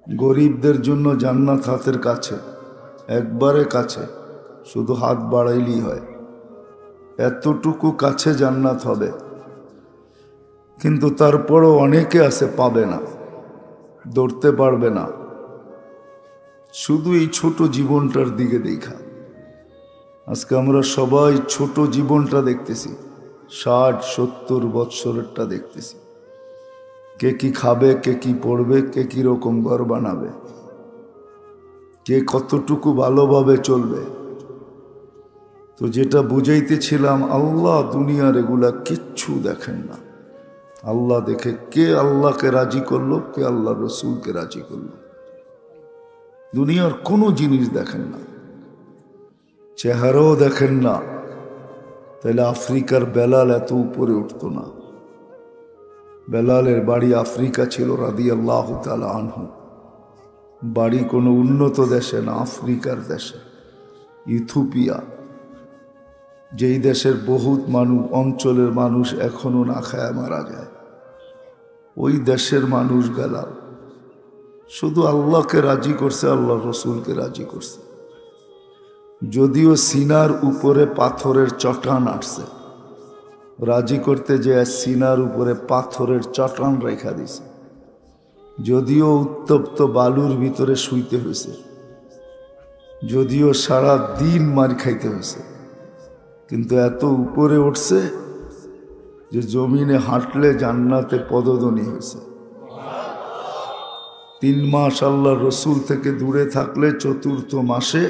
গরিবদের জন্য জান্নাত হাতের কাছে, একবারে কাছে, শুধু হাত বাড়াইলেই হয়। এতটুকু কাছে জান্নাত হবে। কিন্তু তারপরও অনেকে আছে পাবে না, দৌড়তে পারবে না, শুধু এই ছোট জীবনটার দিকে দেখা। আজকে আমরা সবাই ছোট জীবনটা দেখতেছি, 60-70 বৎসরেরটা দেখতেছি। কে কি খাবে, কে কি পড়বে, কে কি রকম ঘর বানাবে, কে কতটুকু ভালোভাবে চলবে। তো যেটা বুঝাইতেছিলাম, আল্লাহ দুনিয়ার এগুলা কিচ্ছু দেখেন না। আল্লাহ দেখে কে আল্লাহকে রাজি করলো, কে আল্লাহ রসুলকে রাজি করলো। দুনিয়ার কোনো জিনিস দেখেন না, চেহারাও দেখেন না। তাহলে আফ্রিকার বেলাল এত উপরে উঠতো না। বেলালের বাড়ি আফ্রিকা ছিল রাদিয়াল্লাহু তাআলা আনহু। বাড়ি কোনো উন্নত দেশে না, আফ্রিকার দেশে, ইথিওপিয়া, যেই দেশের বহুত মানুষ, অঞ্চলের মানুষ এখনো না খায় মারা যায়। ওই দেশের মানুষ বেলাল শুধু আল্লাহকে রাজি করছে, আল্লাহ রসুলকে রাজি করছে। যদিও সিনার উপরে পাথরের চটান আসছে, রাজি করতে যে সিনার উপরে পাথরের চটান রেখা দিছে। যদিও উত্তপ্ত বালুর ভিতরে শুইতে হয়েছে, যদিও সারা দিন মার খাইতে হয়েছে, কিন্তু এত উপরে উঠছে যে জমিনে হাঁটলে জান্নাতে পদধ্বনি হয়েছে। 3 মাস আল্লাহর রসুল থেকে দূরে থাকলে 4র্থ মাসে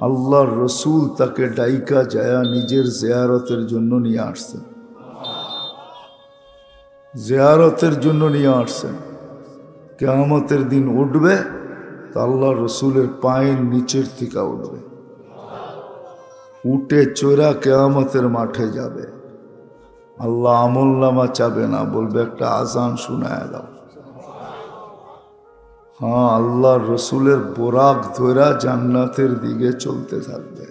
আল্লাহর রসুল তাকে ডাইকা যায়া নিজের জিয়ারতের জন্য নিয়ে আসছেন। জিয়ারতের জন্য নিয়ে আসছেন। কিয়ামতের দিন উঠবে তো আল্লাহর রসুলের পায়ের নিচের থেকে উঠবে, উঠে চোরা কিয়ামতের মাঠে যাবে। আল্লাহ আমলনামা চাবে না, বলবে একটা আজান শোনায় দাও। হ্যাঁ, আল্লাহর রসুলের বোরাক ধরা জান্নাতের দিকে চলতে থাকবে।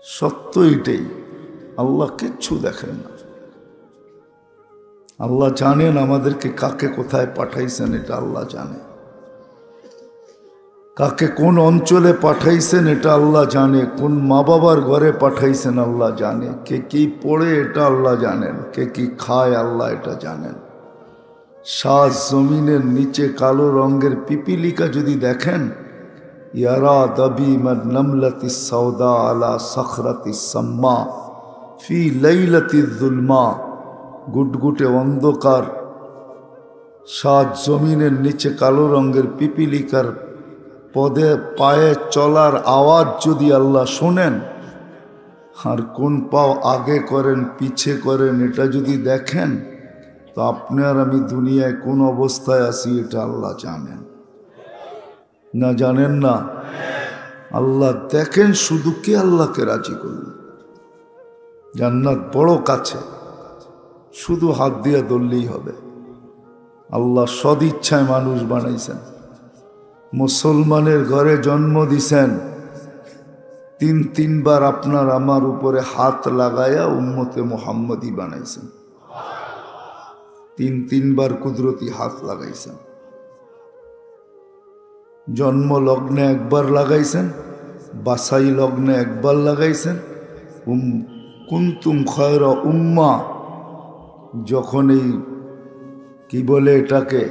সত্য এটাই, আল্লাহ কিচ্ছু দেখেন না। আল্লাহ জানেন আমাদেরকে কাকে কোথায় পাঠাইছেন, এটা আল্লাহ জানে। কাকে কোন অঞ্চলে পাঠাইছেন এটা আল্লাহ জানে। কোন মা বাবার ঘরে পাঠাইছেন আল্লাহ জানে। কে কি পড়ে এটা আল্লাহ জানেন। কে কি খায় আল্লাহ এটা জানেন। সাত জমিনের নিচে কালো রঙের পিপিলিকা যদি দেখেন, ইয়ারা দাবিমাদ নামলাতি সাউদা আলা সখরাতি সাম্মা ফি লাইলাতি যুলমা, গুটগুটে অন্ধকার, সাত জমিনের নিচে কালো রঙের পিপিলিকার পদে পায়ে চলার আওয়াজ যদি আল্লাহ শোনেন, আর কোন পাও আগে করেন পিছে করেন এটা যদি দেখেন, তো আপনি আর আমি দুনিয়ায় কোন অবস্থায় আছি এটা আল্লাহ জানেন না? জানেন না? আল্লাহ দেখেন শুধু কে আল্লাহকে রাজি করল। জান্নাত বড় কাছে, শুধু হাত দিয়ে ধরলেই হবে। আল্লাহ সদিচ্ছায় মানুষ বানাইছেন, মুসলমানের ঘরে জন্ম দিছেন। 3-3 বার আপনার আমার উপরে হাত লাগায়া উম্মতে মুহাম্মদী বানাইছেন। 3-3 বার কুদরতি হাত লাগাইছেন। জন্ম লগ্নে 1 বার লাগাইছেন, বাসাই লগ্নে 1 বার লাগাইছেন। কুনতুম খায়রা উম্মা, যখন এই কি বলে এটাকে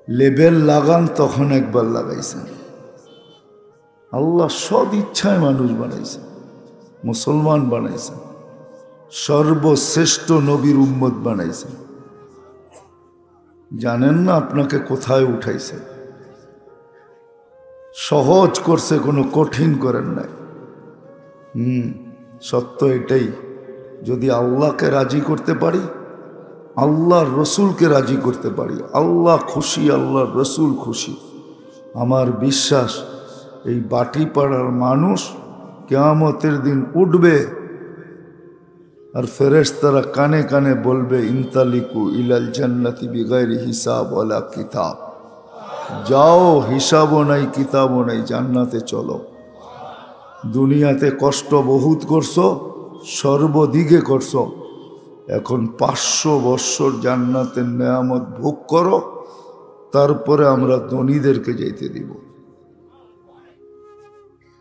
লেবেল লাগান তখন 1 বার লাগাইছেন। আল্লাহ সদ ইচ্ছায় মানুষ বানাইছেন, মুসলমান বানাইছেন, সর্বশ্রেষ্ঠ নবীর উম্মত বানাইছেন। জানেন না আপনাকে কোথায় উঠাইছে? সহজ করছে, কোনো কঠিন করেন নাই। সত্য এটাই। যদি আল্লাহকে রাজি করতে পারি, আল্লাহর রসুলকে রাজি করতে পারি, আল্লাহ খুশি, আল্লাহর রসুল খুশি, আমার বিশ্বাস এই বাটিপাড়ার মানুষ কিয়ামতের দিন উঠবে আর ফেরেশতারা কানে কানে বলবে, ইনতালিকু ইলাল জান্নাতি বিগাইরি হিসাব ওয়ালা কিতাব, যাও, হিসাবও নাই কিতাবও নাই, জান্নাতে চলো। দুনিয়াতে কষ্ট বহুত করছো, সর্বদিকে করছো, এখন 500 বৎসর জান্নাতের নেয়ামত ভোগ করো, তারপরে আমরা ধনীদেরকে যেতে দিব।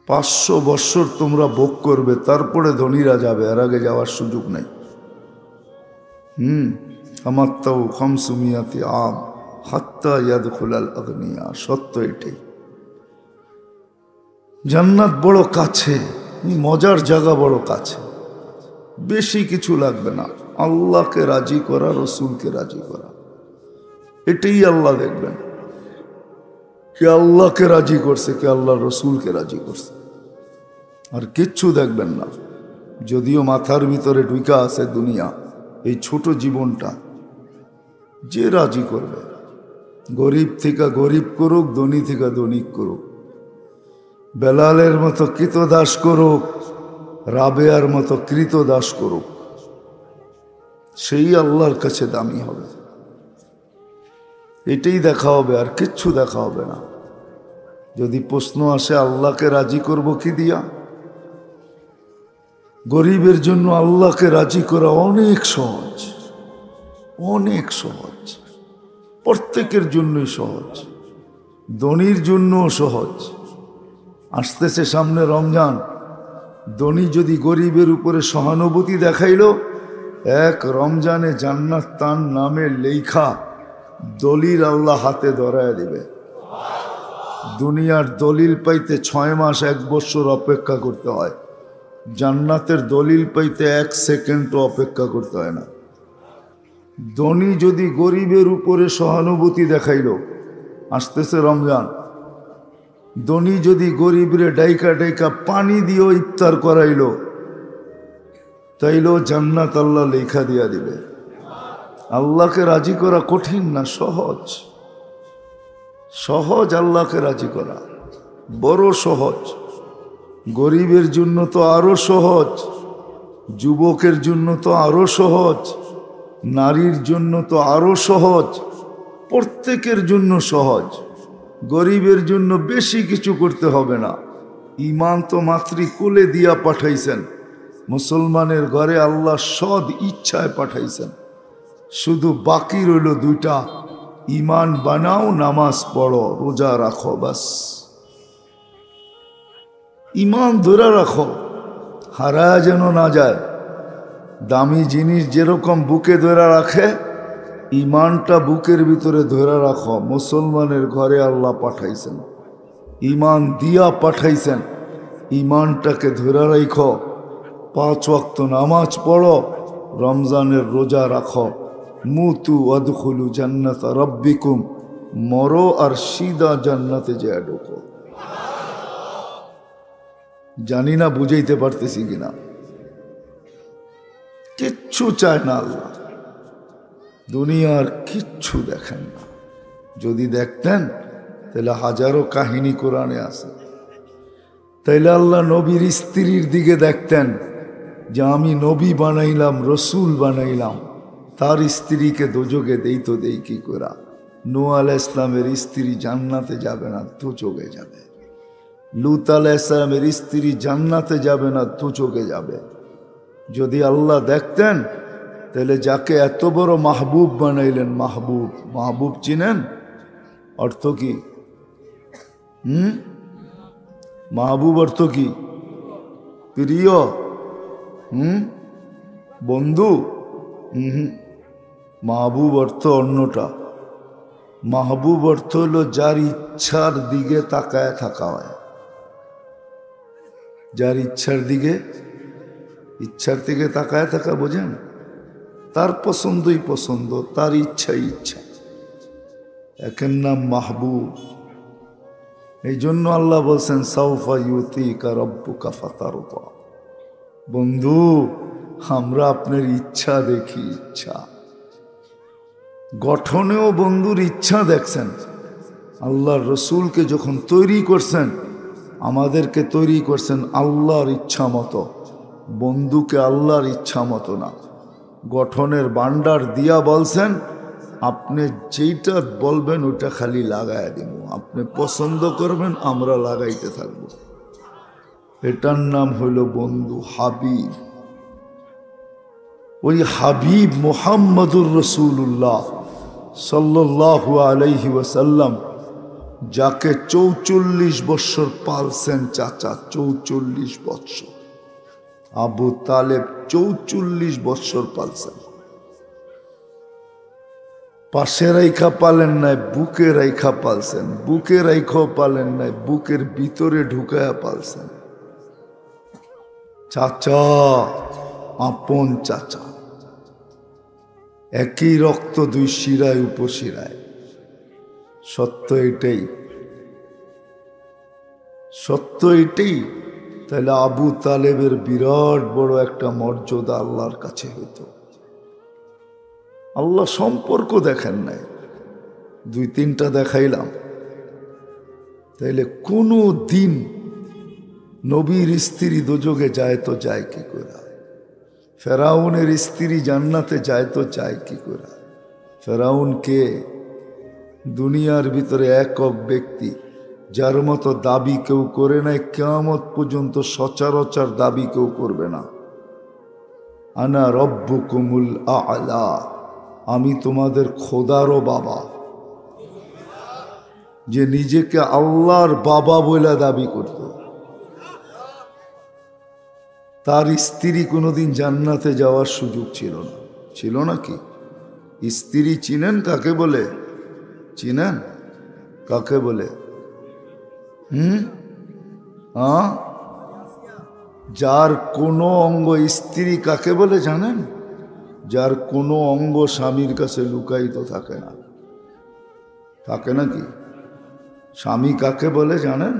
500 বৎসর তোমরা ভোগ করবে, তারপরে ধনীরা যাবে, এর আগে যাওয়ার সুযোগ নাই। আমার তাও খামসুমিয়াতি আম হাত্তা ইয়াদখুলাল আগনিয়া। সত্য এটাই। জান্নাত বড় কাছে, মজার জায়গা বড় কাছে, বেশি কিছু লাগবে না। আল্লাহকে রাজি করা, রসুলকে রাজি করা, এটাই আল্লাহ দেখবেন। কে আল্লাহকে রাজি করছে, কে আল্লাহ রসুলকে রাজি করছে, আর কিচ্ছু দেখবেন না। যদিও মাথার ভিতরে ঢুকা আছে দুনিয়া, এই ছোট জীবনটা যে রাজি করবে, গরিব থেকে গরিব করুক, ধনী থেকে ধনী করুক, বেলালের মতো কৃতদাস করুক, রাবেয়ার মতো কৃতদাস করুক, সেই আল্লাহর কাছে দামি হবে। এটাই দেখা হবে, আর কিচ্ছু দেখা হবে না। যদি প্রশ্ন আসে আল্লাহকে রাজি করব কি দিয়া, গরিবের জন্য আল্লাহকে রাজি করা অনেক সহজ, অনেক সহজ, প্রত্যেকের জন্যই সহজ, ধনীর জন্যও সহজ। আসতেছে সামনে রমজান, ধনী যদি গরিবের উপরে সহানুভূতি দেখাইল, এক রমজানে জান্নাত তার নামে লেখা দলিল আল্লাহ হাতে ধরায় দিবে। দুনিয়ার দলিল পাইতে 6 মাস 1 বছর অপেক্ষা করতে হয়, জান্নাতের দলিল পাইতে 1 সেকেন্ডও অপেক্ষা করতে হয় না। ধনী যদি গরিবের উপরে সহানুভূতি দেখাইল, আসতেছে রমজান, ধনী যদি গরিবরে ডাইকা ডাইকা পানি দিয়েও ইফতার করাইল, তাইলেও জান্নাত আল্লাহ লেখা দিয়া দিবে। আল্লাহকে রাজি করা কঠিন না, সহজ। সহজ আল্লাহকে রাজি করা, বড় সহজ। গরিবের জন্য তো আরো সহজ, যুবকের জন্য তো আরো সহজ, নারীর জন্য তো আরো সহজ, প্রত্যেকের জন্য সহজ। গরিবের জন্য বেশি কিছু করতে হবে না। ঈমান তো মাতৃ কোলে দিয়া পাঠাইছেন, মুসলমানের ঘরে আল্লাহ সদ ইচ্ছায় পাঠাইছেন। শুধু বাকি রইল 2টা, ঈমান বানাও, নামাজ পড়ো, রোজা রাখো, বাস। ঈমান ধরে রাখো, হারায় যেন না যায়। দামি জিনিস যেরকম বুকে ধরে রাখে, ঈমানটা বুকের ভিতরে ধরে রাখো। মুসলমানের ঘরে আল্লাহ পাঠাইছেন, ঈমান দিয়া পাঠাইছেন, ঈমানটাকে ধরে রাখো। 5 ওয়াক্ত নামাজ পড়ো, রমজানের রোজা রাখো। মুতু আদখুলু জান্নাত রব্বিকুম, মরো আর সিধা জান্নাতে যায় ঢোকো। জানি না বুঝাইতে পারতেছি কিনা। কিচ্ছু চায় না আল্লাহ, দুনিয়ার কিচ্ছু দেখেন না। যদি দেখতেন তাহলে হাজারো কাহিনী কোরআনে আছে। তাইলে আল্লাহ নবীর স্ত্রীর দিকে দেখতেন যে আমি নবী বানাইলাম, রসুল বানাইলাম, তার স্ত্রীকে দোজগে দেই তো দেই কি করা। নূহ আলাইহিস সালামের স্ত্রী জান্নাতে যাবে না, দোজগে যাবে। লূত আলাইহিস সালামের স্ত্রী জান্নাতে যাবে না, দোজগে যাবে। যদি আল্লাহ দেখতেন তাহলে যাকে এত বড় মাহবুব বানাইলেন, মাহবুব, মাহবুব চিনেন অর্থ কি? মাহবুব অর্থ কি? প্রিয়, বন্ধু। মাহবুব অর্থ অন্যটা। মাহবুব অর্থ হলো যার ইচ্ছার দিকে তাকায় থাকা হয়। যার ইচ্ছার দিকে, ইচ্ছার দিকে তাকায় থাকা বোঝেন? তার পছন্দই পছন্দ, তার ইচ্ছাই ইচ্ছা, একের নাম মাহবুব। এই জন্য আল্লাহ বলছেন সাউফা ইউতিকা রাব্বুকা ফাতারদা। বন্ধু, আমরা আপনার ইচ্ছা দেখি, ইচ্ছা গঠনেও বন্ধুর ইচ্ছা দেখছেন। আল্লাহর রসুলকে যখন তৈরি করছেন, আমাদেরকে তৈরি করছেন আল্লাহর ইচ্ছা মতো, বন্ধুকে আল্লাহর ইচ্ছা মতো না। গঠনের ভান্ডার দিয়া বলছেন আপনি যেইটা বলবেন ওটা খালি লাগায় দিব, আপনি পছন্দ করবেন, আমরা লাগাইতে থাকবো। এটার নাম হইল বন্ধু, হাবিব। ওই হাবিব মুহাম্মদুর রাসূলুল্লাহ সাল্লাল্লাহু আলাইহি ওয়াসাল্লাম, যাকে 44 বৎসর পালছেন চাচা, 44 বৎসর। আবু তালেব 44 বৎসর পালছেন। পাশে রাইখা পালেন নাই, বুকে রাইখা পালছেন। বুকে রাইখাও পালেন নাই, বুকের ভিতরে ঢুকায়া পালছেন। চাচা, আপন চাচা, একই রক্ত, দুই শিরায় উপশিরায়। সত্য এটাই, সত্য এটাই। তাহলে আবু তালেবের বিরাট বড় একটা মর্যাদা আল্লাহর কাছে হইতো। আল্লাহ সম্পর্ক দেখেন নাই, 2-3টা দেখাইলাম। তাইলে কোনো দিন নবীর স্ত্রী দোজগে যায় তো যায় কি করে? ফেরাউনের স্ত্রী জান্নাতে যায় তো যায় কি করে? ফেরাউনকে দুনিয়ার ভিতরে একক ব্যক্তি, যার মতো দাবি কেউ করে নাই, কিয়ামত পর্যন্ত সচরাচর দাবি কেউ করবে না। আনা রব্বুকুমুল আ'লা, আমি তোমাদের খোদারও বাবা। যে নিজেকে আল্লাহর বাবা বলে দাবি করত, তার স্ত্রী কোনোদিন জান্নাতে যাওয়ার সুযোগ ছিল না। ছিল নাকি? স্ত্রী চিনেন কাকে বলে? চিনেন কাকে বলে? যার কোনো অঙ্গ, স্ত্রী কাকে বলে জানেন? যার কোনো অঙ্গ স্বামীর কাছে লুকায়িত থাকে না। থাকে নাকি? স্বামী কাকে বলে জানেন?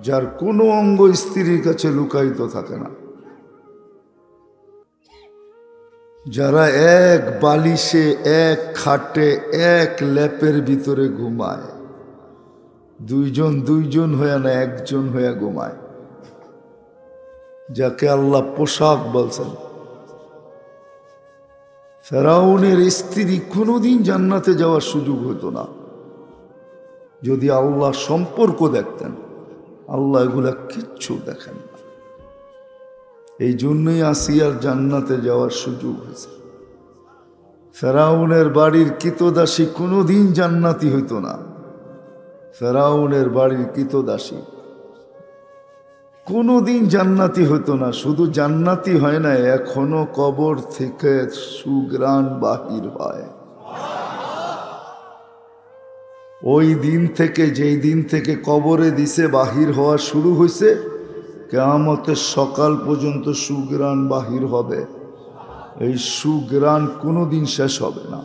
যার কোনো অঙ্গ স্ত্রীর কাছে লুকায়িত থাকে না। যারা এক বালিশে, এক খাটে, এক ল্যাপের ভিতরে ঘুমায়, দুইজন হয়ে না, একজন হয়ে ঘুমায়, যাকে আল্লাহ পোশাক বলছেন। ফেরাউনের স্ত্রী কোনোদিন জান্নাতে যাওয়ার সুযোগ হতো না যদি আল্লাহ সম্পর্ক দেখতেন। আল্লাহ এগুলা কিচ্ছু দেখেন না। এই জন্যই আসিয়ার জান্নাতে যাওয়ার সুযোগ হয়েছে। ফেরাউনের বাড়ির কৃতদাসী কোনোদিন জান্নাতি হইতো না। ফেরাউনের বাড়ির কৃতদাসী কোনোদিন জান্নাতি হতো না। শুধু জান্নাতি হয় না, এখনো কবর থেকে সুঘ্রাণ বাহির হয়। ওই দিন থেকে, যেই দিন থেকে কবরে দিছে, বাহির হওয়া শুরু হয়েছে, কিয়ামতের সকাল পর্যন্ত সুঘ্রাণ বাহির হবে। এই সুঘ্রাণ কোনোদিন শেষ হবে না।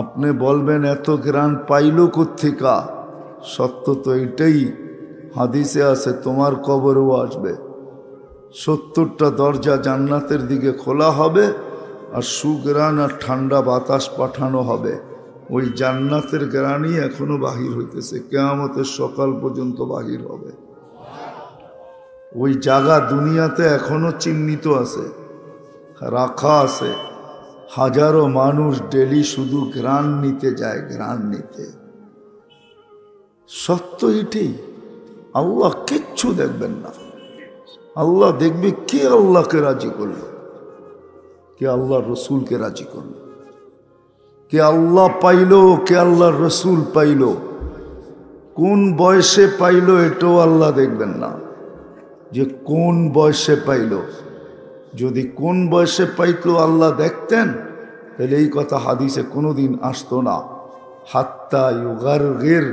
আপনি বলবেন এত ঘ্রাণ পাইল কোত্থেকা? সত্য তো এটাই, হাদিসে আছে, তোমার কবরেও আসবে। 70টা দরজা জান্নাতের দিকে খোলা হবে, আর সুঘ্রাণ আর ঠান্ডা বাতাস পাঠানো হবে। ওই জান্নাতের ঘ্রাণই এখনো বাহির হইতেছে, কিয়ামতের সকাল পর্যন্ত বাহির হবে। ওই জায়গা দুনিয়াতে এখনো চিহ্নিত আছে, রাখা আছে। হাজারো মানুষ ডেলি শুধু ঘ্রাণ নিতে যায়, ঘ্রাণ নিতে। সত্য এটাই। আল্লাহ কিচ্ছু দেখবেন না। আল্লাহ দেখবে কে আল্লাহকে রাজি করলো, কে আল্লাহ রসুলকে রাজি করলো, কে আল্লাহ পাইলো, কে আল্লাহর রসুল পাইলো, কোন বয়সে পাইলো, এটাও আল্লাহ দেখবেন না যে কোন বয়সে পাইলো। যদি কোন বয়সে পাইতো আল্লাহ দেখতেন, তাহলে এই কথা হাদিসে কোনোদিন আসতো না। হাত্তা ইউগারগির,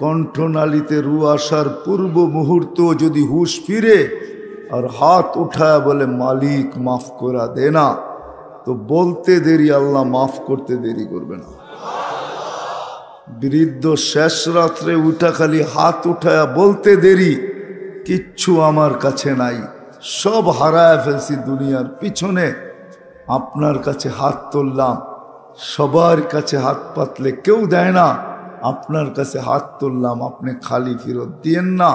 কণ্ঠনালীতে রু আসার পূর্ব মুহূর্ত যদি হুশ ফিরে আর হাত উঠায় বলে মালিক মাফ করা দে না, তো বলতে দেরি, আল্লাহ মাফ করতে দেরি করবে না। বৃদ্ধ শেষ রাত্রে উঠা খালি হাত উঠায়া বলতে দেরি, কিচ্ছু আমার কাছে নাই, সব হারায় ফেলছি দুনিয়ার পিছনে, আপনার কাছে হাত তুললাম। সবার কাছে হাত পাতলে কেউ দেয় না, আপনার কাছে হাত তুললাম, আপনি খালি ফেরত দিয়েন না।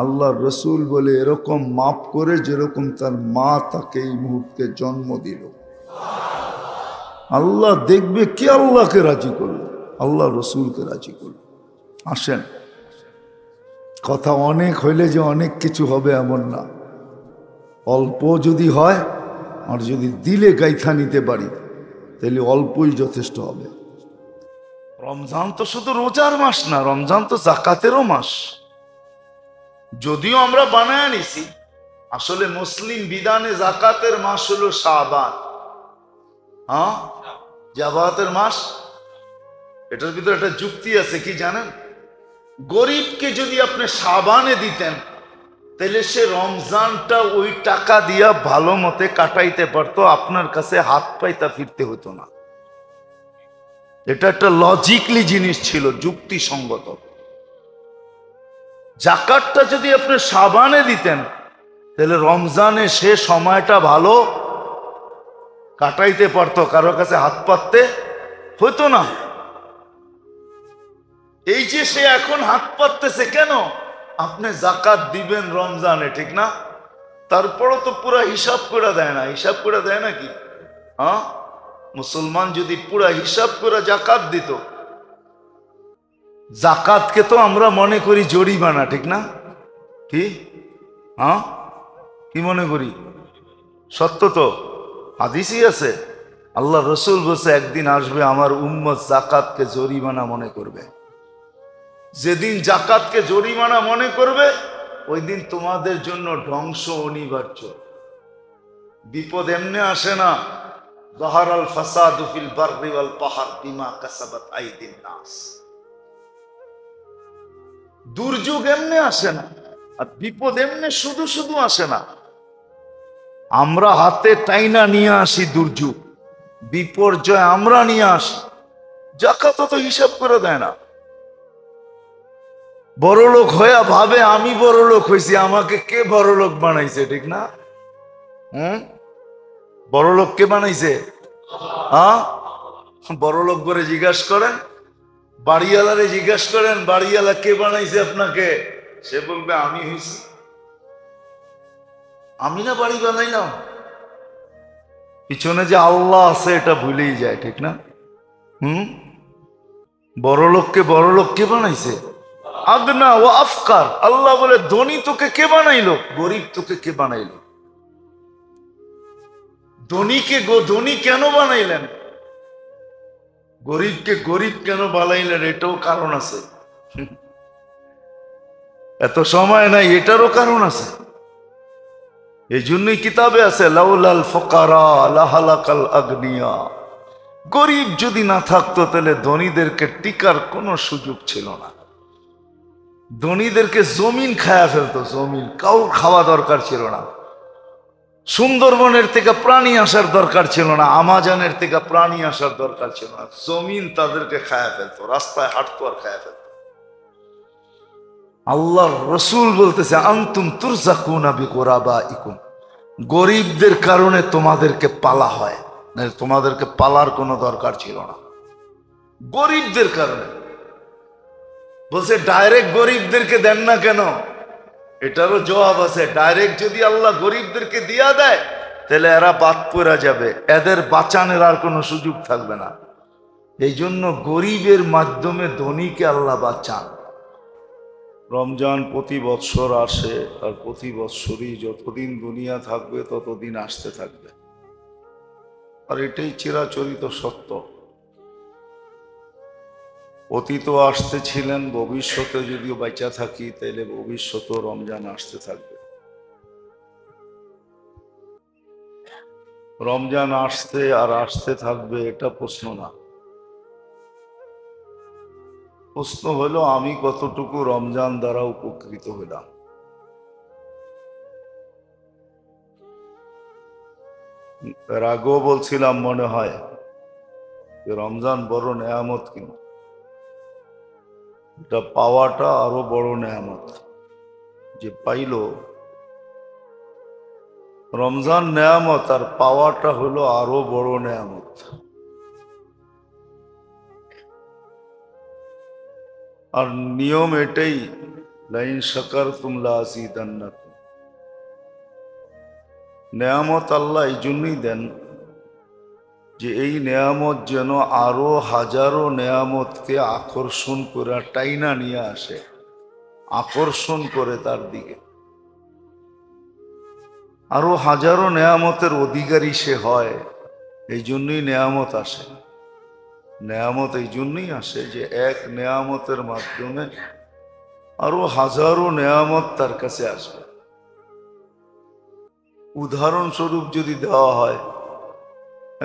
আল্লাহ রসুল বলে এরকম মাফ করে যেরকম তার মা তাকে এই মুহূর্তে জন্ম দিল। আল্লাহ দেখবে কে আল্লাহকে রাজি করলো, আল্লাহ রসুলকে রাজি করলো। আসেন, কথা অনেক হইলে যে অনেক কিছু হবে এমন না। অল্প যদি হয় আর যদি দিলে গাইথা নিতে পারি তাহলে অল্পই যথেষ্ট হবে। রমজান তো শুধু রোজার মাস না, রমজান তো জাকাতেরও মাস। যদিও আমরা বানায় নিছি, আসলে মুসলিম বিধানে জাকাতের মাস হলো শাবান। হ্যাঁ, জাকাতের মাস। এটার ভিতরে একটা যুক্তি আছে, কি জানেন? গরিবকে যদি আপনি শাবানে দিতেন তাহলে সে রমজানটা ওই টাকা দিয়া ভালো মতে কাটাইতে পারতো, আপনার কাছে হাত পাইতা ফিরতে হতো না। এটা একটা লজিকলি জিনিস ছিল, যুক্তিসঙ্গত। জাকাতটা যদি আপনি শাবানে দিতেন তাহলে রমজানে সে সময়টা ভালো কাটাইতে পারতো, কারো কাছে হাত পাততে হতো না। এই যে সে এখন হাত পাততেছে কেন? আপনি জাকাত দিবেন রমজানে, ঠিক না? তারপরও তো পুরা হিসাব করে দেয় না। হিসাব করে দেয় নাকি? হ্যাঁ, মুসলমান যদি পুরা হিসাব করে জাকাত দিত, জাকাতকে তো আমরা মনে করি জরিমানা, ঠিক না? কি? হ্যাঁ, কি মনে করি? সত্য তো, হাদিসই আছে। আল্লাহ রসুল বলছে একদিন আসবে আমার উম্মত জাকাতকে জরিমানা মনে করবে। যেদিন জাকাতকে জরিমানা মনে করবে ওই দিন তোমাদের জন্য ধ্বংস অনিবার্য। বিপদ এমনি আসে না, যাহারাল ফাসাদু ফিল বাররি ওয়াল বাহর বিমা কাসাবাত আইদিন নাস। দুর্যোগ এমনি আসে না, আর বিপদ এমনি শুধু শুধু আসে না। আমরা হাতে টাইনা নিয়ে আসি দুর্যোগ, বিপর্যয় আমরা নিয়ে আসি। জাকাত তো হিসাব করে দেয় না। বড়লোক হইয়া ভাবে আমি বড়লোক হয়েছি, আমাকে কে বড়লোক বানাইছে, ঠিক না? বড়লোক কে বানাইছে? হ্যাঁ, বড়লোক করে জিজ্ঞাসা করেন, বাড়িওয়ালারে জিজ্ঞাসা করেন বাড়িওয়ালা কে বানাইছে আপনাকে, সে বলবে আমি হয়েছি। আমি না বাড়ি বানাইলাম। পিছনে যে আল্লাহ আছে এটা ভুলেই যায়, ঠিক না? বড়লোককে বড়লোক কে বানাইছে? আগনা ও আফকার। আল্লাহ বলে ধনী তোকে কে বানাইলো, গরিব তোকে কে বানাইলো? ধনীকে ধনী কেন বানাইলেন, গরিবকে গরিব কেন বানাইলেন, এটাও কারণ আছে। এত সময় নাই, এটারও কারণ আছে। এই জন্যই কিতাবে আছে লাউলাল ফুকারা লাহালাকাল আগনিয়া। গরিব যদি না থাকতো তাহলে ধনীদেরকে টিকার কোনো সুযোগ ছিল না। ধনীদেরকে জমিন খায়া ফেলতো, জমিন কাউর খাওয়া দরকার ছিল না। সুন্দরবনের থেকে প্রাণী আসার দরকার ছিল না, আমাজনের থেকে প্রাণী আসার দরকার ছিল না। জমিন তাদেরকে খায়া ফেলতো, রাস্তায় হাঁটতো আর খায়া ফেলতো। আল্লাহর রসুল বলতেছে আনতুম তুরজাকুনা বিকুরাবাইকুম, গরিবদের কারণে তোমাদেরকে পালা হয়, তোমাদেরকে পালার কোনো দরকার ছিল না। গরিবদের কারণে বলছে, ডাইরেক্ট গরিবদেরকে দেন না কেন? এটারও জবাব আছে। ডাইরেক্ট যদি আল্লাহ গরিবদেরকে দিয়া দেয় তাহলে এরা বাদ পড়া যাবে, এদের বাঁচানোর আর কোনো সুযোগ থাকবে না। এই জন্য গরিবের মাধ্যমে ধনীকে আল্লাহ বাঁচান। রমজান প্রতি বৎসর আসে, আর প্রতি বৎসরই যতদিন দুনিয়া থাকবে ততদিন আসতে থাকবে, আর এটাই চিরাচরিত সত্য। অতীত আসতেছিলেন, ভবিষ্যতে যদিও বাঁচা থাকি তাইলে ভবিষ্যতেও রমজান আসতে থাকবে। রমজান আসতে আর আসতে থাকবে এটা প্রশ্ন না। প্রশ্ন হলো আমি কতটুকু রমজান দ্বারা উপকৃত হলাম। এর আগেও বলছিলাম মনে হয় যে রমজান বড় নেয়ামত, কিন্তু এটা পাওয়াটা আরো বড় নেয়ামত। যে পাইল রমজান নেয়ামত, আর পাওয়াটা হলো আরো বড় নেয়ামত। আর নিয়ম এটাই, লাইন শাকারতুম লাযীদান্নাকুম। নেয়ামত আল্লাহ এই জন্যই দেন যে এই নেয়ামত যেন আরো হাজারো নেয়ামতকে আকর্ষণ করে টাইনা নিয়ে আসে, আকর্ষণ করে তার দিকে। আরো হাজারো নেয়ামতের অধিকারী সে হয়। এই জন্যই নেয়ামত আসে। নেয়ামত এই জন্যই আসে যে এক নেয়ামতের মাধ্যমে আরো হাজারো নেয়ামত তার কাছে আসবে। উদাহরণস্বরূপ যদি দেওয়া হয়,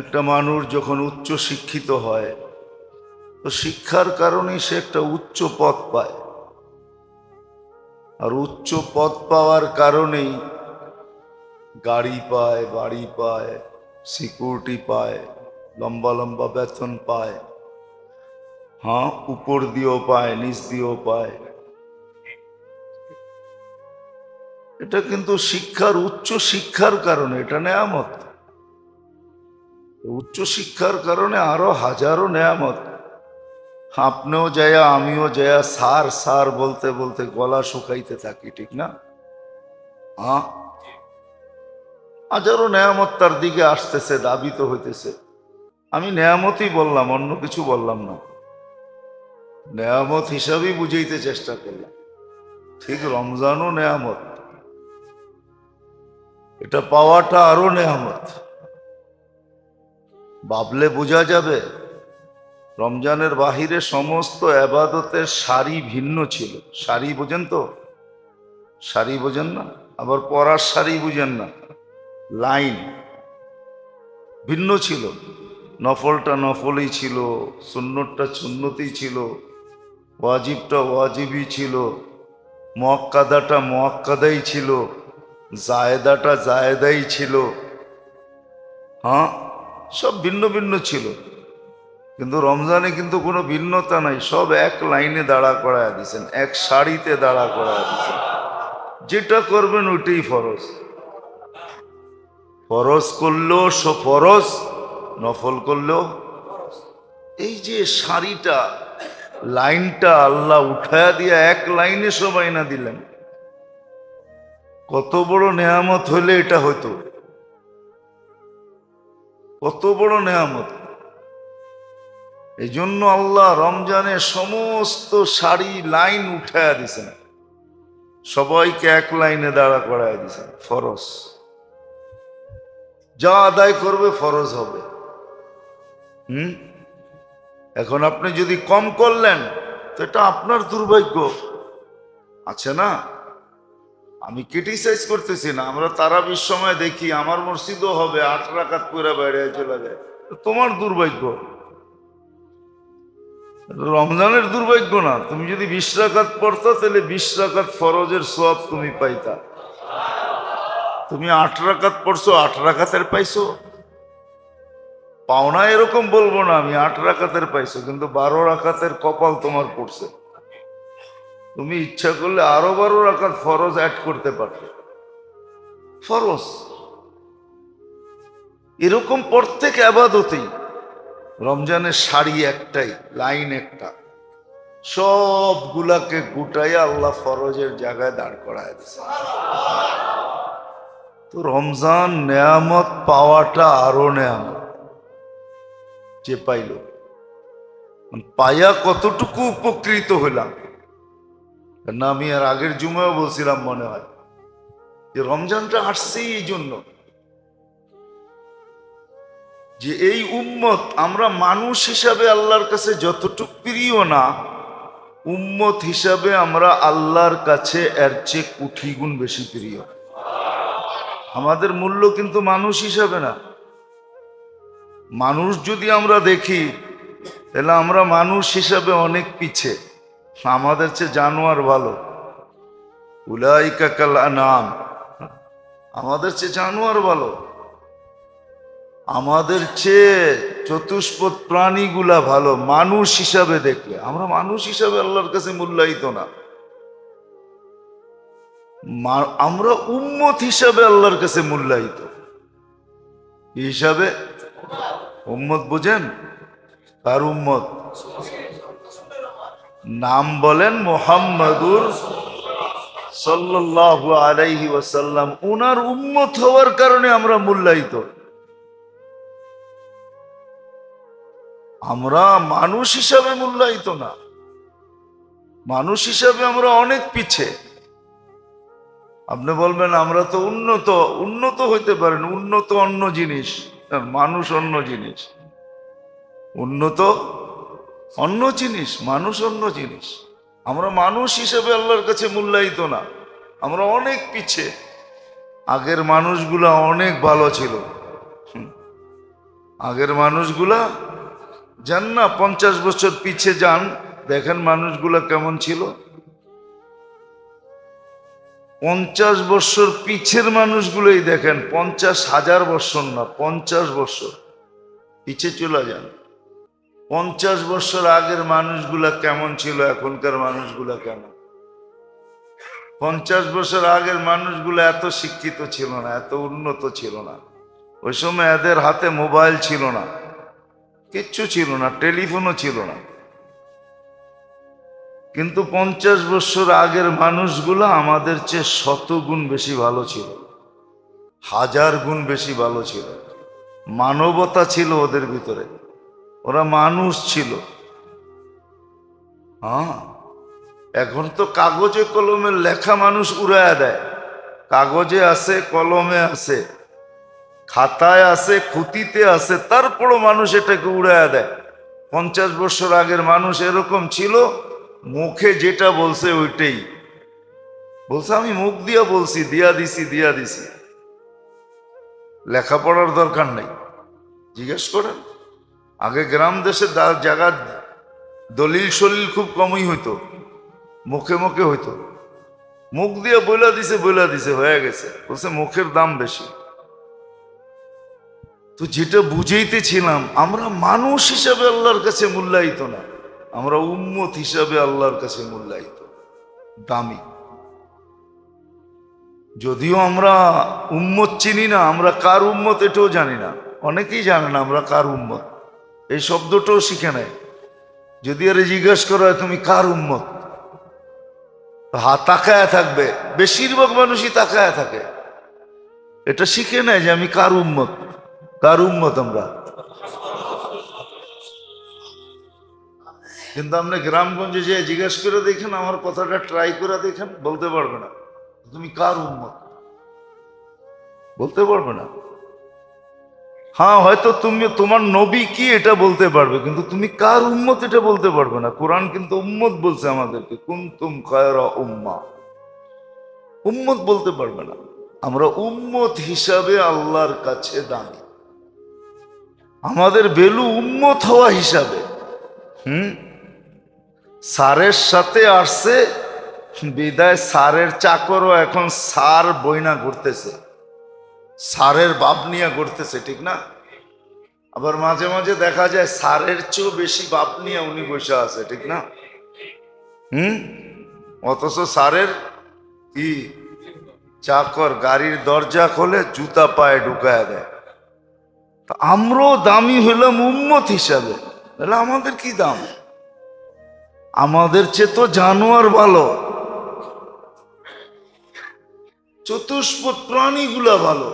একটা মানুষ যখন উচ্চ শিক্ষিত হয়, তো শিক্ষার কারণেই সে একটা উচ্চ পদ পায়। আর উচ্চ পদ পাওয়ার কারণেই গাড়ি পায়, বাড়ি পায়, সিকিউরিটি পায়, লম্বা লম্বা বেতন পায়। হ্যাঁ, উপর দিয়েও পায়, নিচ দিয়েও পায়। এটা কিন্তু শিক্ষার, উচ্চ শিক্ষার কারণে এটা নেয়ামত। উচ্চ শিক্ষার কারণে আরো হাজারো নেয়ামত। আপনিও যায়া আমিও যায়া স্যার স্যার বলতে বলতে গলা শুকাইতে থাকি, ঠিক না? হ্যাঁ, হাজারো নেয়ামত তার দিকে আসতেছে, দাবিত হইতেছে। আমি নেয়ামতই বললাম, অন্য কিছু বললাম না। নেয়ামত হিসাবেই বুঝাইতে চেষ্টা করলাম। ঠিক রমজানও নেয়ামত, এটা পাওয়াটা আরো নেয়ামত। ভাবলে বোঝা যাবে রমজানের বাহিরে সমস্ত আবাদতের সারি ভিন্ন ছিল। সারি বোঝেন তো? সারি বোঝেন না? আবার পড়ার সারি বুঝেন না? লাইন ভিন্ন ছিল। নফলটা নফলই ছিল, সুন্নতটা সুন্নতই ছিল, ওয়াজিবটা ওয়াজিবই ছিল, মুআক্কাদাটা মুআক্কাদাই ছিল, জায়েদাটা জায়েদাই ছিল। হ্যাঁ, সব ভিন্ন ভিন্ন ছিল। কিন্তু রমজানে কিন্তু কোনো ভিন্নতা নাই, সব এক লাইনে দাঁড়া করায় দিয়েছেন, এক সারিতে দাঁড়া করায় দিয়েছেন। যেটা করবেন ওইটাই ফরজ। ফরজ করলেও ফরজ, নফল করলেও। এই যে সারিটা, লাইনটা আল্লাহ উঠায়া দিয়া এক লাইনে সবাই না দিলেন, কত বড় নেয়ামত হইলে এটা হইতো। কত বড় নেয়ামত। এই জন্য আল্লাহ রমজানে সমস্ত সারি লাইন উঠায়া দিছেন, সবাইকে এক লাইনে দাঁড়া করায় দিছেন। ফরজ যা আদায় করবে ফরজ হবে। এখন আপনি যদি কম করলেন তো এটা আপনার দুর্ভাগ্য। আছে না? আমি ক্রিটিসাইজ করতেছি না। আমরা তারাবির সময় দেখি আমার মসজিদও হবে 8 রাকাত পড়ে বাইরে চলে যায়, তোমার দুর্ভাগ্য। রমজানের দুর্ভাগ্য না। তুমি যদি 20 রাকাত পড়তো তাহলে 20 রাকাত ফরজের সওয়াব তুমি পাইতা। তুমি 8 রাকাত পড়ছো, 8 রাকাতের পাইছো, পাও না এরকম বলবো না আমি। 8 রাকাতের পাইছো, কিন্তু 12 রাকাতের কপাল তোমার পড়ছে। তুমি ইচ্ছা করলে আরো 12 রাকাত ফরজ অ্যাড করতে পারতে। ফরজ এরকম প্রত্যেক ইবাদতেই রমজানের সারি একটাই, লাইন একটা, সবগুলাকে গুটাইয়া আল্লাহ ফরজের জায়গায় দাঁড় করায় দিয়েছে। তো রমজান নেয়ামত পাওয়াটা আরো নেয়ামত। যে পাইল, পাইয়া কতটুকু উপকৃত হইলাম না। আমি আর আগের জুমাও বলছিলাম মনে হয় যে রমজানটা আসছে এই জন্য যে এই উম্মত, আমরা মানুষ হিসাবে আল্লাহর কাছে যতটুকু প্রিয় না, উম্মত হিসাবে আমরা আল্লাহর কাছে এর চেয়ে কোটি গুণ বেশি প্রিয়। আমাদের মূল্য কিন্তু মানুষ হিসাবে না। মানুষ যদি আমরা দেখি তাহলে আমরা মানুষ হিসাবে অনেক পিছে, আমাদের চেয়ে জানোয়ার ভালো। উলাইকা কাল আনাম, আমাদের চেয়ে জানোয়ার ভালো, আমাদের চেয়ে চতুষ্পদ প্রাণীগুলা ভালো। মানুষ হিসাবে দেখলে আমরা মানুষ হিসাবে আল্লাহর কাছে মূল্যায়িত না। আমরা উম্মত হিসাবে আল্লাহর কাছে মূল্যায়িত। হিসাবে উম্মত বুঝেন? কার উম্মত? নাম বলেন মুহাম্মাদুর সাল্লাল্লাহু আলাইহি ওয়াসাল্লাম। উনার উম্মত হওয়ার কারণে আমরা মূল্যায়িত। আমরা মানুষ হিসাবে মূল্যায়িত না। মানুষ হিসাবে আমরা অনেক পিছে। আপনি বলবেন আমরা তো উন্নত, উন্নত হইতে পারেন, উন্নত অন্য জিনিস, মানুষ অন্য জিনিস। উন্নত অন্য জিনিস, মানুষ অন্য জিনিস। আমরা মানুষ হিসেবে আল্লাহর কাছে মূল্যায়িত না, আমরা অনেক পিছে। আগের মানুষগুলা অনেক ভালো ছিল। আগের মানুষগুলা যান না, 50 বছর পিছে যান, দেখেন মানুষগুলা কেমন ছিল। 50 বছর পিছের মানুষগুলোই দেখেন, 50,000 বছর না, 50 বছর পিছে চলে যান। 50 বছর আগের মানুষগুলা কেমন ছিল, এখনকার মানুষগুলা কেমন। 50 বছর আগের মানুষগুলো এত শিক্ষিত ছিল না, এত উন্নত ছিল না। ওই সময় এদের হাতে মোবাইল ছিল না, কিচ্ছু ছিল না, টেলিফোনও ছিল না। কিন্তু 50 বছর আগের মানুষগুলো আমাদের চেয়ে 100 গুণ বেশি ভালো ছিল, 1000 গুণ বেশি ভালো ছিল। মানবতা ছিল ওদের ভিতরে, ওরা মানুষ ছিল। হ্যাঁ, এখন তো কাগজে কলমে লেখা মানুষ উড়াইয়া দেয়। কাগজে আছে, কলমে আছে, খাতায় আছে, খুঁতিতে আছে, তারপরও মানুষ এটাকে উড়াইয়া দেয়। 50 বছর আগের মানুষ এরকম ছিল, মুখে যেটা বলছে ওইটাই বলছে। আমি মুখ দিয়া বলছি, দিয়া দিছি, দিয়া দিছি। লেখাপড়ার দরকার নাই, জিজ্ঞেস করেন। আগে গ্রাম দেশে জায়গা দলিল সলিল খুব কমই হইতো, মুখে মুখে হইতো। মুখ দিয়ে বইলা দিছে হয়ে গেছে, বলছে মুখের দাম বেশি। তো যেটা বুঝাইতেছিলাম, আমরা মানুষ হিসাবে আল্লাহর কাছে মূল্যায়িত না, আমরা উম্মত হিসাবে আল্লাহর কাছে মূল্যায়িত, দামি। যদিও আমরা উম্মত চিনি না, আমরা কার উম্মত এটাও জানি না। অনেকেই জানে না আমরা কার উম্মত, এই শব্দটাও শিখে নেয়। যদি আরে জিজ্ঞেস করা হয় তুমি কার উম্মত, তাকায়া থাকবে, বেশিরভাগ মানুষই তাকায়া থাকে। এটা শিখে নেয় যে আমি কার উম্মত। কার উম্মত আমরা? কিন্তু আপনি গ্রামগঞ্জে যে জিজ্ঞেস করে দেখেন, আমার কথাটা ট্রাই করে দেখেন, বলতে পারবে না তুমি কার উম্মত, বলতে পারবে না। হ্যাঁ, হয়তো তুমি তোমার নবী কি এটা বলতে পারবে, কিন্তু তুমি কার উম্মত এটা বলতে পারবে না। কোরআন কিন্তু উম্মত বলছে আমাদেরকে, কুনতুম খায়রা উম্মাহ, উম্মত বলতে পারবে না। আমরা উম্মত হিসাবে আল্লাহর কাছে দাঁড়ি, আমাদের বেলু উম্মত হওয়া হিসাবে। সারের সাথে আসছে বিদায়, সারের চাকরও এখন সার বইনা ঘুরতেছে, সারের বাপ নিয়ে ঘুরতেছে, ঠিক না? আবার মাঝে মাঝে দেখা যায় সারের চেয়েও বেশি বাপ নিয়ে উনি বসে আছে, ঠিক না? অথচ সারের কি চাকর গাড়ির দরজা খোলে, জুতা পায়ে ঢুকায় দেয়। আমরাও দামি হইলাম উম্মত হিসাবে, তাহলে আমাদের কি দাম? আমাদের চেয়ে তো জানোয়ার ভালো, চতুষ্পদ প্রাণীগুলা ভালো।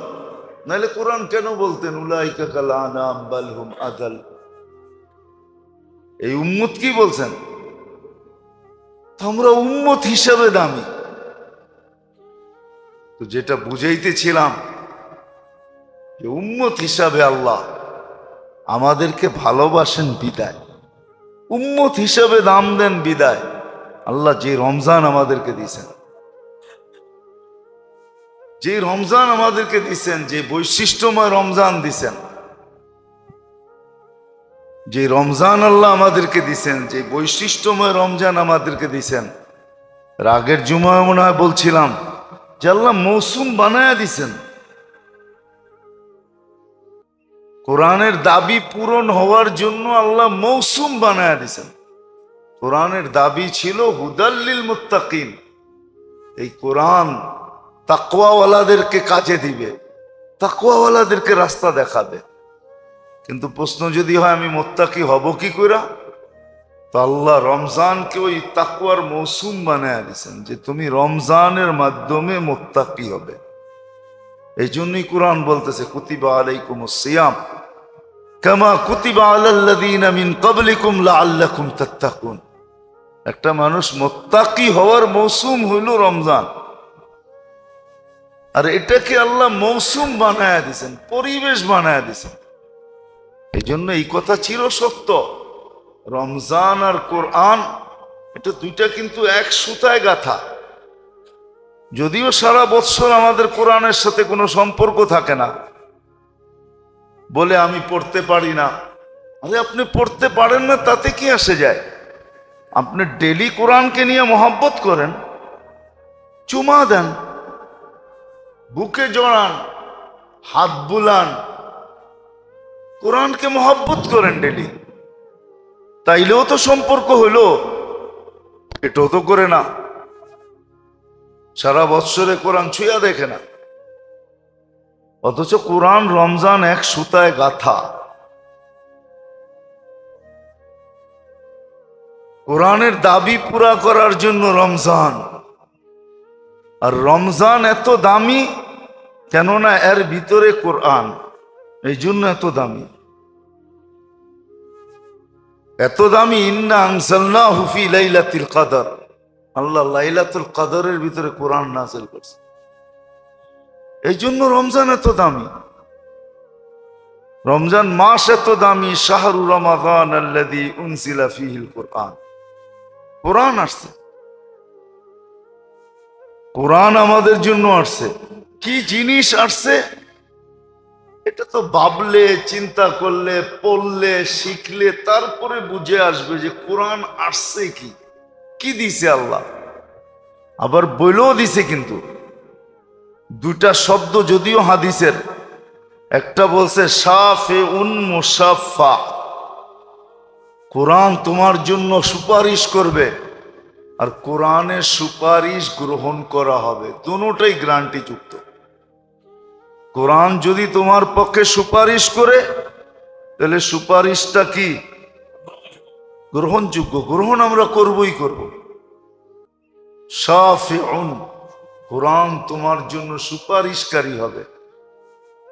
নাহলে কোরআন কেন বলতেন উলাইকা কাল আনাম বাল হুম আদাল? এই উম্মত কি বলছেন? আমরা উম্মত হিসাবে দামি। তো যেটা বুঝাইতেছিলাম, যে উম্মত হিসাবে আল্লাহ আমাদেরকে ভালোবাসেন বিদায়, উম্মত হিসাবে দাম দেন বিদায়। আল্লাহ যে রমজান আমাদেরকে দিয়েছেন, যে রমজান আমাদেরকে দিছেন, যে বৈশিষ্ট্যময় রমজান দিছেন, যে রমজান আল্লাহ আমাদেরকে দিছেন, যে বৈশিষ্ট্যময় রমজান আমাদেরকে দিছেন। রাগের জুমায় মনে হয় বলছিলাম যে আল্লাহ মৌসুম বানায়া দিছেন। কোরআনের দাবি পূরণ হওয়ার জন্য আল্লাহ মৌসুম বানায়া দিছেন। কোরআনের দাবি ছিল হুদাল্লিল মুত্তাকিন, এই কোরআন তাকওয়াওয়ালাদেরকে কাজে দিবে, তাকওয়াওয়ালাদেরকে রাস্তা দেখাবে। কিন্তু প্রশ্ন যদি হয় আমি মুত্তাকি হব কি করে, তো আল্লাহ রমজানকে ওই তাকওয়ার মৌসুম বানায়া দিয়েছেন, যে তুমি রমজানের মাধ্যমে মুত্তাকি হবে। এই জন্যই কোরআন বলতেছে কুতিবা আলাইকুমুস সিয়াম কামা কুতিবা আলাল্লাযীনা মিন ক্বাবলিকুম লাআল্লাকুম তাত্তাকুন। একটা মানুষ মুত্তাকি হওয়ার মৌসুম হইল রমজান। আর এটাকে আল্লাহ মৌসুম বানায় দিছেন, পরিবেশ বানায় দিছেন। এই জন্য এই কথা ছিল সত্য, রমজান আর কোরআন এটা দুইটা কিন্তু এক সুতায় গাথা। যদিও সারা বৎসর আমাদের কোরআনের সাথে কোনো সম্পর্ক থাকে না, বলে আমি পড়তে পারি না। আরে আপনি পড়তে পারেন না তাতে কি আসে যায়? আপনি ডেলি কোরআনকে নিয়ে মহব্বত করেন, চুমা দেন, বুকে জড়ান, হাত বুলান, কোরআনকে মহব্বত করেন ডেলি, তাইলেও তো সম্পর্ক হইল। এটাও তো করে না, সারা বৎসরে কোরআন ছুঁয়া দেখে না, অথচ কোরআন রমজান এক সুতায় গাথা। কোরআনের দাবি পুরা করার জন্য রমজান, আর রমজান এত দামি কেননা এর ভিতরে কোরআন, এই জন্য এত দামি। এত দামি, ইন্না আনজালনাহু ফি লাইলাতুল কদর, আল্লাহ লাইলাতুল কদরের ভিতরে কোরআন নাযিল করছে, এই জন্য রমজান এত দামি। রমজান মাস এত দামি, শাহরু রমাদান আল্লাযী উনজিলা ফীহিল কোরআন, কোরআন আসছে, কোরআন আমাদের জন্য আসছে। কি জিনিস আসছে এটা তো ভাবলে, চিন্তা করলে, পড়লে, শিখলে তারপরে বুঝে আসবে যে কোরআন আসছে কি, কি দিছে আল্লাহ। আবার বইলেও দিছে, কিন্তু দুইটা শব্দ যদিও হাদিসের, একটা বলছে শাফিউন মুশাফফা, কোরআন তোমার জন্য সুপারিশ করবে, আর কোরআনের সুপারিশ গ্রহণ করা হবে, দুটোটাই গ্যারান্টি যুক্ত। কোরআন যদি তোমার পক্ষে সুপারিশ করে তাহলে সুপারিশটা কি গ্রহণযোগ্য, গ্রহণ আমরা করবই করব। শাফিউন, কোরআন তোমার জন্য সুপারিশকারী হবে,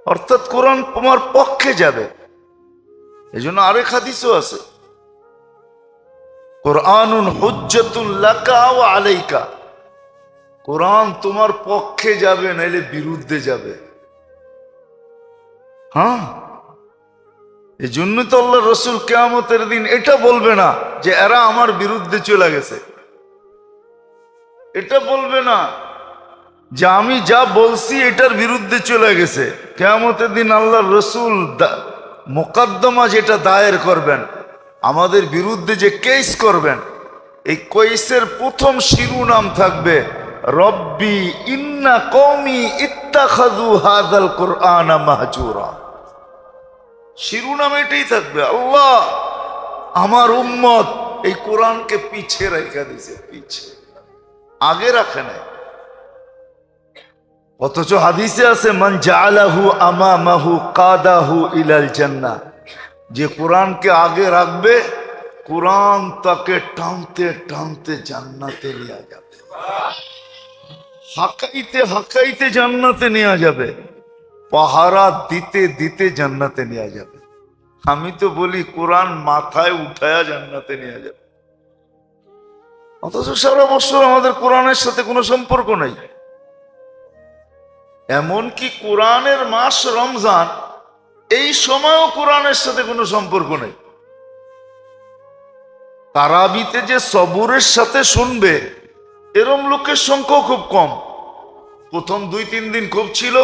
অর্থাৎ কোরআন তোমার পক্ষে যাবে। এই জন্য আরেক হাদিসও আছে, কোরআনুন হুজ্জাতুল লাকা ওয়া আলাইকা, কোরআন তোমার পক্ষে যাবে নাইলে বিরুদ্ধে যাবে। হ্যাঁ, এই জন্য তো আল্লাহ রসুল কিয়ামতের দিন এটা বলবে না যে এরা আমার বিরুদ্ধে চলে গেছে, এটা বলবে না যে আমি যা বলছি এটার বিরুদ্ধে চলে গেছে। কিয়ামতের দিন আল্লাহ রসুল মোকদ্দমা যেটা দায়ের করবেন, আমাদের বিরুদ্ধে যে কেস করবেন, এই কেসের প্রথম শিরোনাম থাকবে রব্বি ইন্না কওমি ইত্তাখাযু হাযাল কুরআনা মাহজুরা। শিরোনাম এটাই থাকবে, আল্লাহ আমার উম্মত এই কোরআনকে পিছে রেখে দিয়েছে, পিছে, আগে রাখে নাই। অথচ হাদিসে আছে মান জাআলাহু আমামাহু কাদাহু ইলাল জান্নাহ, যে কোরআনকে আগে রাখবে কোরআন তাকে টানতে টানতে জান্নাতে নিয়ে যাবে, হাকাইতে হাকাইতে জান্নাতে নিয়ে যাবে, পাহারা দিতে দিতে জান্নাতে নিয়ে যাবে। আমি তো বলি কোরআন মাথায় উঠায়া জান্নাতে নিয়ে যাবে, অথচ সারা বছর আমাদের কোরআনের সাথে কোনো সম্পর্ক নাই। এমনকি কোরআনের মাস রমজান, এই সময়ও কোরআনের সাথে কোনো সম্পর্ক নেই। তারাবিতে যে সবুরের সাথে শুনবে এরম লোকের সংখ্যা খুব কম। প্রথম 2-3 দিন খুব ছিল,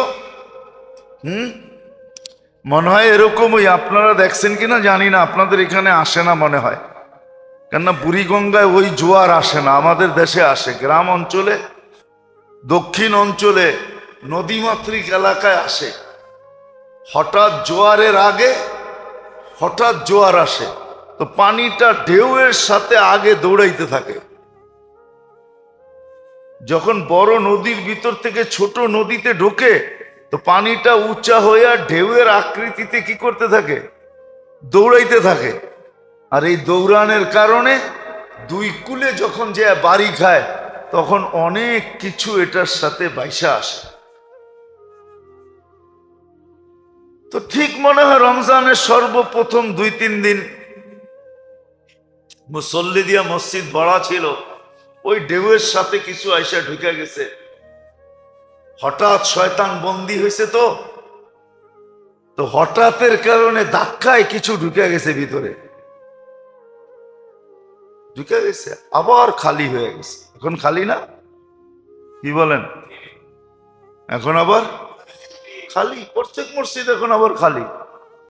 মনে হয় এরকমই। আপনারা দেখছেন কিনা জানি না, আপনাদের এখানে আসে না মনে হয়, কেননা বুড়িগঙ্গায় ওই জোয়ার আসে না, আমাদের দেশে আসে। গ্রাম অঞ্চলে, দক্ষিণ অঞ্চলে, নদীমাতৃক এলাকায় আসে। হঠাৎ জোয়ারের আগে হঠাৎ জোয়ার আসে, তো পানিটা ঢেউয়ের সাথে আগে দৌড়াইতে থাকে। যখন বড় নদীর ভিতর থেকে ছোট নদীতে ঢোকে, তো পানিটা উঁচা হইয়া ঢেউয়ের আকৃতিতে কি করতে থাকে, দৌড়াইতে থাকে। আর এই দৌড়ানোর কারণে দুই কূলে যখন যে বাড়ি খায়, তখন অনেক কিছু এটার সাথে বাইসা আসে। তো ঠিক মনে হয় রমজানের সর্বপ্রথম 2-3 দিন মুসল্লি দিয়া মসজিদ ভরা ছিল, ওই ঢেউয়ের সাথে কিছু আইসা ঢুকে গেছে, হঠাৎ শয়তান বন্দী হয়েছে, তো তো হঠাৎের কারণে ধাক্কায় কিছু ঢুকে গেছে ভিতরে, ঢুকে গেছে, আবার খালি হয়ে গেছে। এখন খালি না? কি বলেন? এখন আবার খালি, প্রত্যেক মসজিদ এখন আবার খালি।